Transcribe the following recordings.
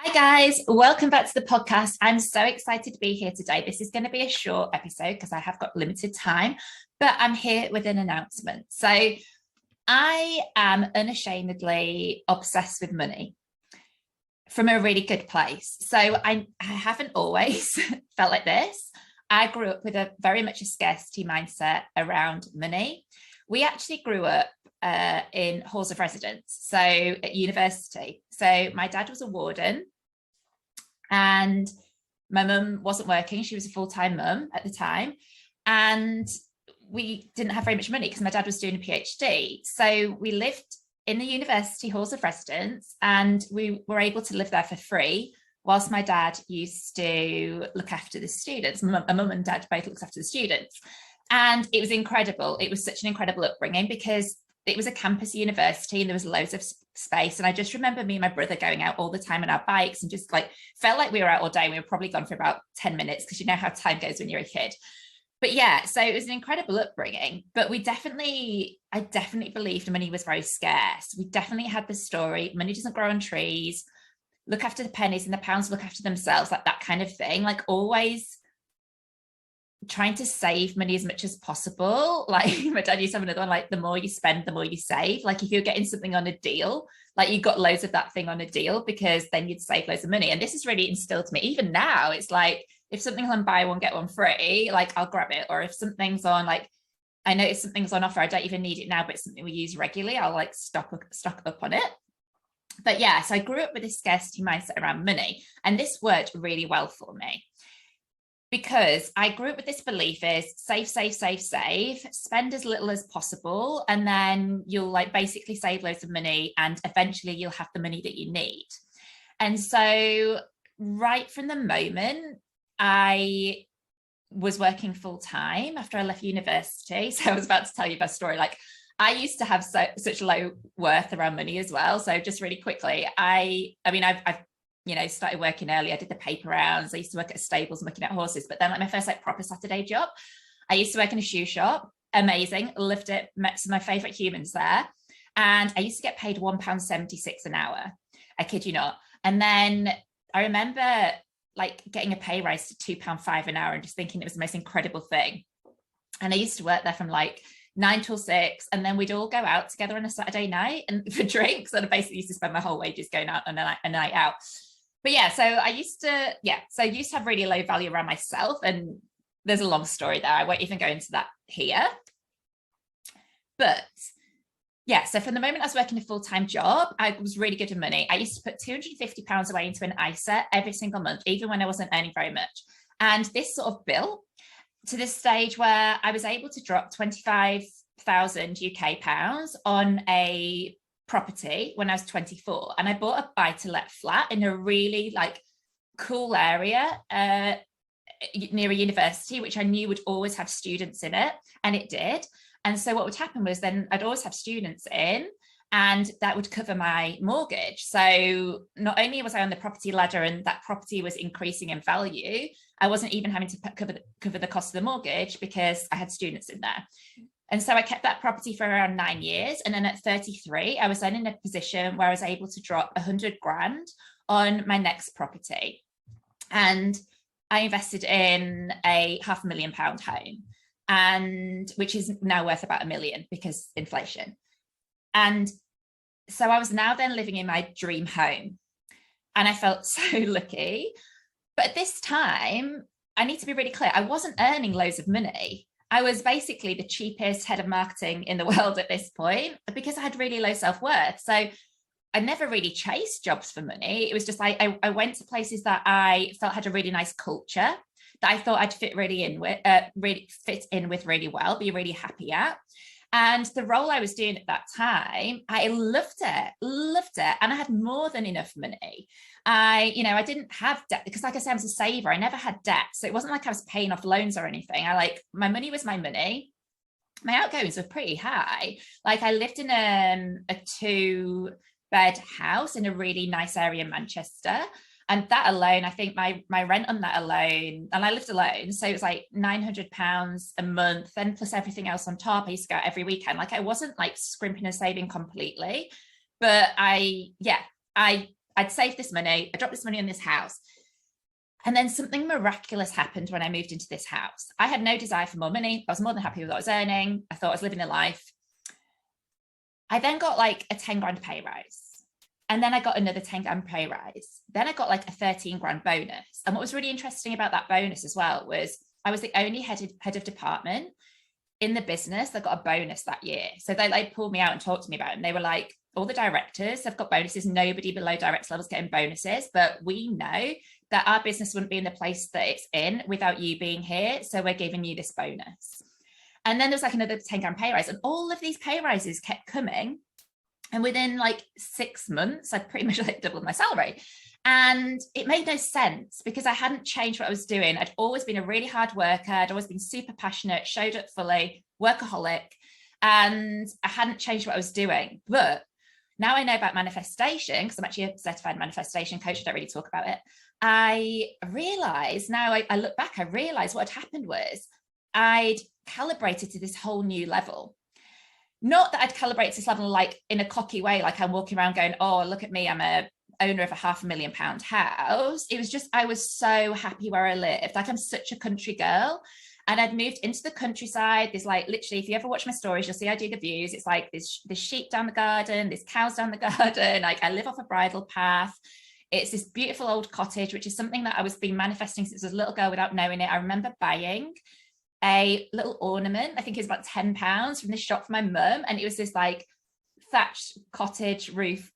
Hi guys, welcome back to the podcast. I'm so excited to be here today. This is going to be a short episode because I have got limited time, but I'm here with an announcement. So I am unashamedly obsessed with money from a really good place. So I haven't always felt like this. I grew up with a very much a scarcity mindset around money. We actually grew up in halls of residence, so at university. So my dad was a warden and my mum wasn't working. She was a full-time mum at the time. And we didn't have very much money because my dad was doing a PhD. So we lived in the university halls of residence and we were able to live there for free whilst my dad used to look after the students. My mum and dad both looked after the students. And it was incredible. It was such an incredible upbringing because it was a campus university and there was loads of space. And I just remember me and my brother going out all the time on our bikes and just like felt like we were out all day. We were probably gone for about 10 minutes because you know how time goes when you're a kid. But yeah, so it was an incredible upbringing. But I definitely believed money was very scarce. We definitely had the story, money doesn't grow on trees, look after the pennies and the pounds look after themselves, like that kind of thing. Like always trying to save money as much as possible. Like my dad used to have another one, like the more you spend, the more you save. Like if you're getting something on a deal, like you got loads of that thing on a deal because then you'd save loads of money. And this is really instilled to me. Even now, it's like, if something's on buy one, get one free, like I'll grab it. Or if something's on, like, I notice something's on offer, I don't even need it now, but it's something we use regularly, I'll like stock up on it. But yeah, so I grew up with this scarcity mindset around money. And this worked really well for me, because I grew up with this belief is save, spend as little as possible. And then you'll like basically save loads of money and eventually you'll have the money that you need. And so right from the moment I was working full time after I left university. So I was about to tell you my story. Like I used to have such low worth around money as well. So just really quickly, I've started working early. I did the paper rounds. I used to work at stables looking at horses, but then like my first like proper Saturday job, I used to work in a shoe shop. Amazing. Loved it. Met some of my favorite humans there. And I used to get paid £1.76 an hour. I kid you not. And then I remember like getting a pay rise to £2.05 an hour and just thinking it was the most incredible thing. And I used to work there from like 9 till 6, and then we'd all go out together on a Saturday night and for drinks. And I basically used to spend my whole wages going out on a night out. But yeah, so I used to have really low value around myself. And there's a long story there. I won't even go into that here. But yeah, so from the moment I was working a full-time job, I was really good at money. I used to put £250 away into an ISA every single month, even when I wasn't earning very much. And this sort of built to this stage where I was able to drop 25,000 UK pounds on a property when I was 24. And I bought a buy-to-let flat in a really like cool area near a university, which I knew would always have students in it. And it did. And so what would happen was then I'd always have students in and that would cover my mortgage. So not only was I on the property ladder and that property was increasing in value, I wasn't even having to cover the cost of the mortgage because I had students in there. And so I kept that property for around 9 years. And then at 33, I was then in a position where I was able to drop 100 grand on my next property. And I invested in a £500,000 home, and which is now worth about £1 million because inflation. And so I was now then living in my dream home and I felt so lucky. But at this time, I need to be really clear, I wasn't earning loads of money. I was basically the cheapest head of marketing in the world at this point because I had really low self-worth. So I never really chased jobs for money. It was just like I went to places that I felt had a really nice culture that I thought I'd fit in with really well, be really happy at. And the role I was doing at that time, I loved it. And I had more than enough money. I didn't have debt because like I said, I was a saver. I never had debt. So it wasn't like I was paying off loans or anything. My money was my money. My outgoings were pretty high. Like I lived in a 2-bed house in a really nice area in Manchester. And that alone, I think my rent on that alone, and I lived alone, so it was like £900 a month, then plus everything else on top. I used to go out every weekend. Like I wasn't like scrimping and saving completely, but I I'd saved this money, I dropped this money on this house. And then something miraculous happened when I moved into this house. I had no desire for more money. I was more than happy with what I was earning. I thought I was living a life. I then got like a 10 grand pay rise. And then I got another 10 grand pay rise. Then I got like a 13 grand bonus. And what was really interesting about that bonus as well was I was the only head of department in the business that got a bonus that year. So they like pulled me out and talked to me about it. And they were like, all the directors have got bonuses. Nobody below director levels getting bonuses. But we know that our business wouldn't be in the place that it's in without you being here. So we're giving you this bonus. And then there was like another 10 grand pay rise. And all of these pay rises kept coming. And within like 6 months, I'd pretty much like doubled my salary. And it made no sense because I hadn't changed what I was doing. I'd always been a really hard worker. I'd always been super passionate, showed up fully, workaholic, and I hadn't changed what I was doing. But now I know about manifestation, because I'm actually a certified manifestation coach. I don't really talk about it. I realized now I look back, I realized what had happened was I'd calibrated to this whole new level. Not that I'd calibrated to this level like in a cocky way, like I'm walking around going, oh, look at me, I'm a owner of a £500,000 house. It was just, I was so happy where I lived. Like I'm such a country girl. And I'd moved into the countryside. There's like, literally, if you ever watch my stories, you'll see I do the views. It's like there's sheep down the garden, there's cows down the garden. Like I live off a bridle path. It's this beautiful old cottage, which is something that I was been manifesting since I was a little girl without knowing it. I remember buying a little ornament, I think it was about £10 from this shop for my mum. And it was this like thatched cottage roof.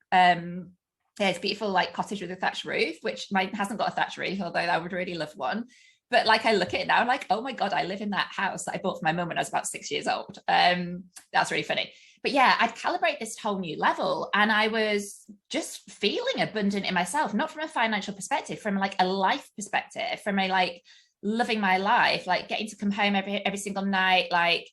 Yeah, it's beautiful, like cottage with a thatched roof, which mine hasn't got a thatched roof, although I would really love one. But like I look at it now, I'm like, oh my God, I live in that house that I bought for my mum when I was about 6 years old. That's really funny. But yeah, I'd calibrate this whole new level. And I was just feeling abundant in myself, not from a financial perspective, from like a life perspective, from a like loving my life, like getting to come home every single night, like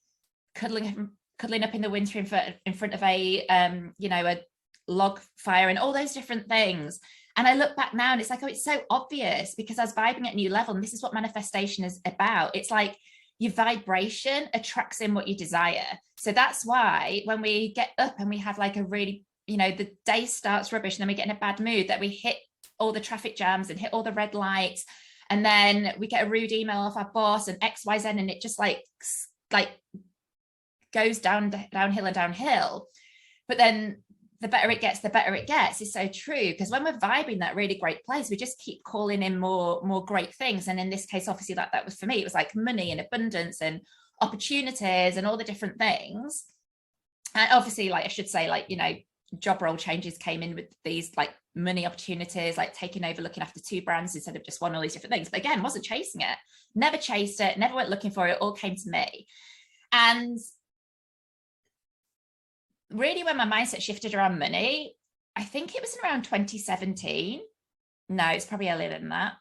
cuddling up in the winter in front of a a log fire and all those different things. And I look back now and it's like, oh, it's so obvious because I was vibing at a new level. And this is what manifestation is about. It's like your vibration attracts in what you desire. So that's why when we get up and we have like a really, the day starts rubbish and then we get in a bad mood, that we hit all the traffic jams and hit all the red lights. And then we get a rude email off our boss and X, Y, Z, and it just like goes downhill and downhill. But then the better it gets is so true, because when we're vibing that really great place, we just keep calling in more great things. And in this case, obviously that was for me, it was like money and abundance and opportunities and all the different things. And obviously, like I should say, like, job role changes came in with these like money opportunities, like taking over, looking after 2 brands instead of just one, all these different things. But again, wasn't chasing it, never chased it, never went looking for it, all came to me. And really when my mindset shifted around money, I think it was around 2017. No, it's probably earlier than that.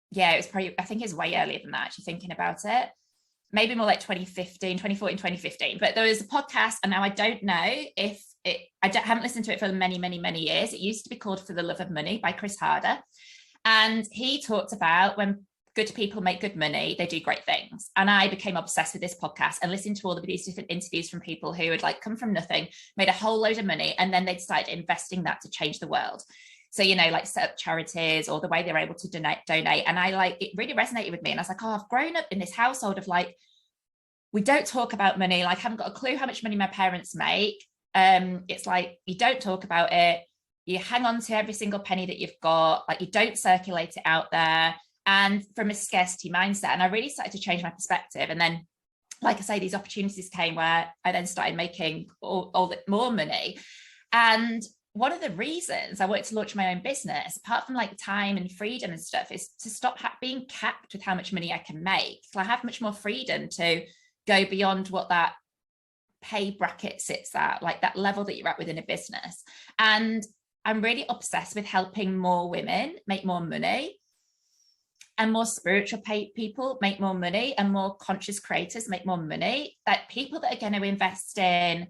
Yeah, it was probably, I think it's way earlier than that, actually thinking about it. Maybe more like 2014, 2015. But there was a podcast, and now I don't know if I haven't listened to it for many, many, many years. It used to be called For the Love of Money by Chris Harder. And he talked about when good people make good money, they do great things. And I became obsessed with this podcast and listened to all of these different interviews from people who had like come from nothing, made a whole load of money, and then they'd started investing that to change the world. So, like set up charities or the way they're able to donate. And it really resonated with me. And I was like, oh, I've grown up in this household of like, we don't talk about money. Like I haven't got a clue how much money my parents make. It's like, you don't talk about it. You hang on to every single penny that you've got. Like you don't circulate it out there. And from a scarcity mindset. And I really started to change my perspective. And then, like I say, these opportunities came where I then started making all the more money. And one of the reasons I wanted to launch my own business, apart from like time and freedom and stuff, is to stop being capped with how much money I can make. So I have much more freedom to go beyond what that pay bracket sits at, like that level that you're at within a business. And I'm really obsessed with helping more women make more money, and more spiritual people make more money, and more conscious creators make more money. That people that are going to invest in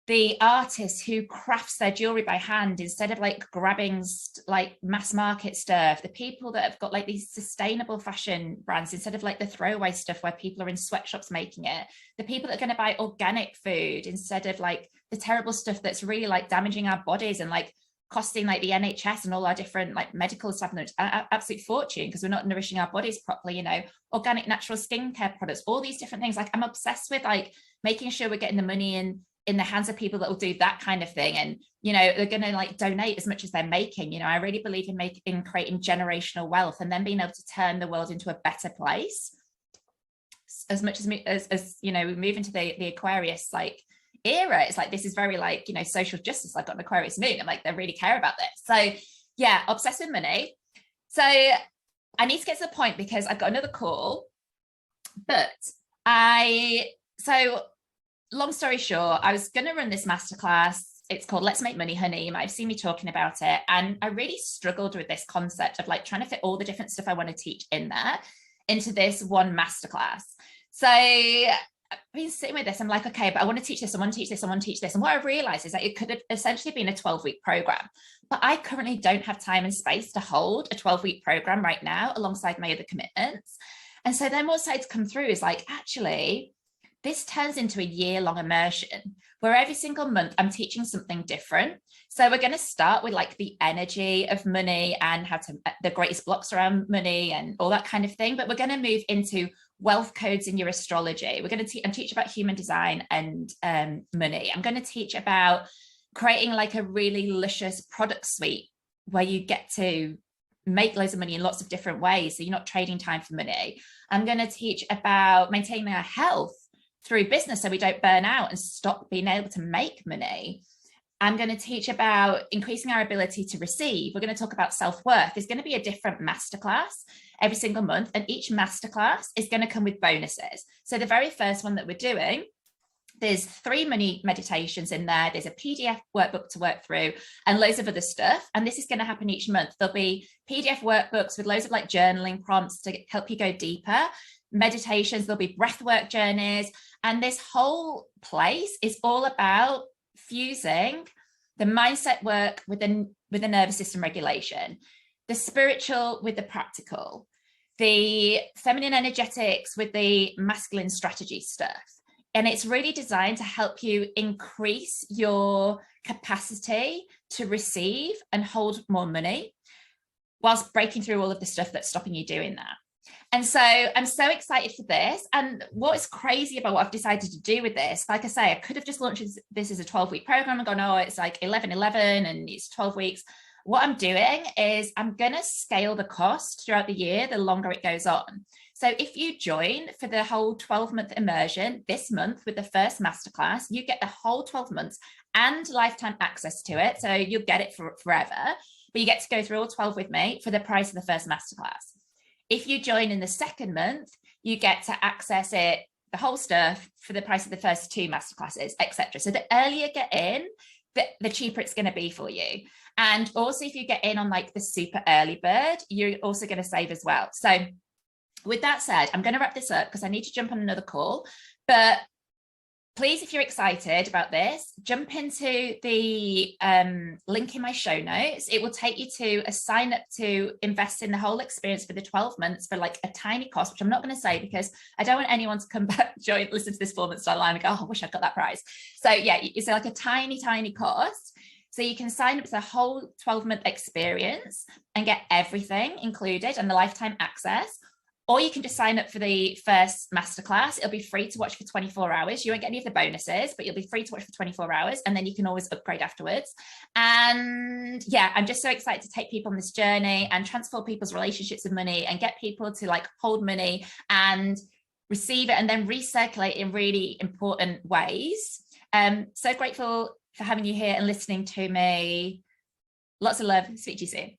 the artist who crafts their jewelry by hand instead of like grabbing like mass market stuff, the people that have got like these sustainable fashion brands instead of like the throwaway stuff where people are in sweatshops making it, the people that are going to buy organic food instead of like the terrible stuff that's really like damaging our bodies and like costing like the NHS and all our different like medical establishments an absolute fortune because we're not nourishing our bodies properly, you know, organic natural skincare products, all these different things. Like I'm obsessed with like making sure we're getting the money in the hands of people that will do that kind of thing. And, you know, they're going to like donate as much as they're making. You know, I really believe in creating generational wealth and then being able to turn the world into a better place. As much as you know, we move into the Aquarius like era, it's like this is very like, you know, social justice. I've got an Aquarius moon. I'm like, they really care about this. So yeah, obsessed with money. So I need to get to the point because I've got another call. But so long story short, I was going to run this masterclass. It's called Let's Make Money, Honey. You might have seen me talking about it. And I really struggled with this concept of like trying to fit all the different stuff I want to teach in there into this one masterclass. So I've been sitting with this. I'm like, okay, but I want to teach this. I want to teach this. I want to teach this. And what I realized is that it could have essentially been a 12-week program, but I currently don't have time and space to hold a 12-week program right now alongside my other commitments. And so then what started to come through is like, actually, this turns into a year-long immersion where every single month I'm teaching something different. So we're going to start with like the energy of money and how to the greatest blocks around money and all that kind of thing. But we're going to move into wealth codes in your astrology. We're going to teach about human design and money. I'm going to teach about creating like a really luscious product suite where you get to make loads of money in lots of different ways. So you're not trading time for money. I'm going to teach about maintaining our health through business so we don't burn out and stop being able to make money. I'm going to teach about increasing our ability to receive. We're going to talk about self-worth. There's going to be a different masterclass every single month, and each masterclass is going to come with bonuses. So the very first one that we're doing, there's 3 money meditations in there. There's a PDF workbook to work through and loads of other stuff. And this is going to happen each month. There'll be PDF workbooks with loads of like journaling prompts to help you go deeper. Meditations, there'll be breathwork journeys. And this whole place is all about fusing the mindset work with the nervous system regulation, the spiritual with the practical, the feminine energetics with the masculine strategy stuff. And it's really designed to help you increase your capacity to receive and hold more money whilst breaking through all of the stuff that's stopping you doing that. And so I'm so excited for this. And what is crazy about what I've decided to do with this, like I say, I could have just launched this as a 12-week program and gone, oh, it's like 11-11 and it's 12 weeks. What I'm doing is I'm going to scale the cost throughout the year, the longer it goes on. So if you join for the whole 12-month immersion this month with the first masterclass, you get the whole 12 months and lifetime access to it. So you'll get it for forever, but you get to go through all 12 with me for the price of the first masterclass. If you join in the second month, you get to access it, the whole stuff, for the price of the first 2 masterclasses, etc. So the earlier you get in, the cheaper it's going to be for you. And also if you get in on like the super early bird, you're also going to save as well. So with that said, I'm going to wrap this up because I need to jump on another call. But please, if you're excited about this, jump into the link in my show notes. It will take you to a sign up to invest in the whole experience for the 12 months for like a tiny cost, which I'm not going to say because I don't want anyone to come back, listen to this 4 months down the line and go, oh, I wish I'd got that price. So yeah, it's like a tiny, tiny cost. So you can sign up to the whole 12-month experience and get everything included and the lifetime access. Or you can just sign up for the first masterclass. It'll be free to watch for 24 hours. You won't get any of the bonuses, but you'll be free to watch for 24 hours. And then you can always upgrade afterwards. And yeah, I'm just so excited to take people on this journey and transform people's relationships with money and get people to like hold money and receive it and then recirculate in really important ways. So grateful for having you here and listening to me. Lots of love. Speak to you soon.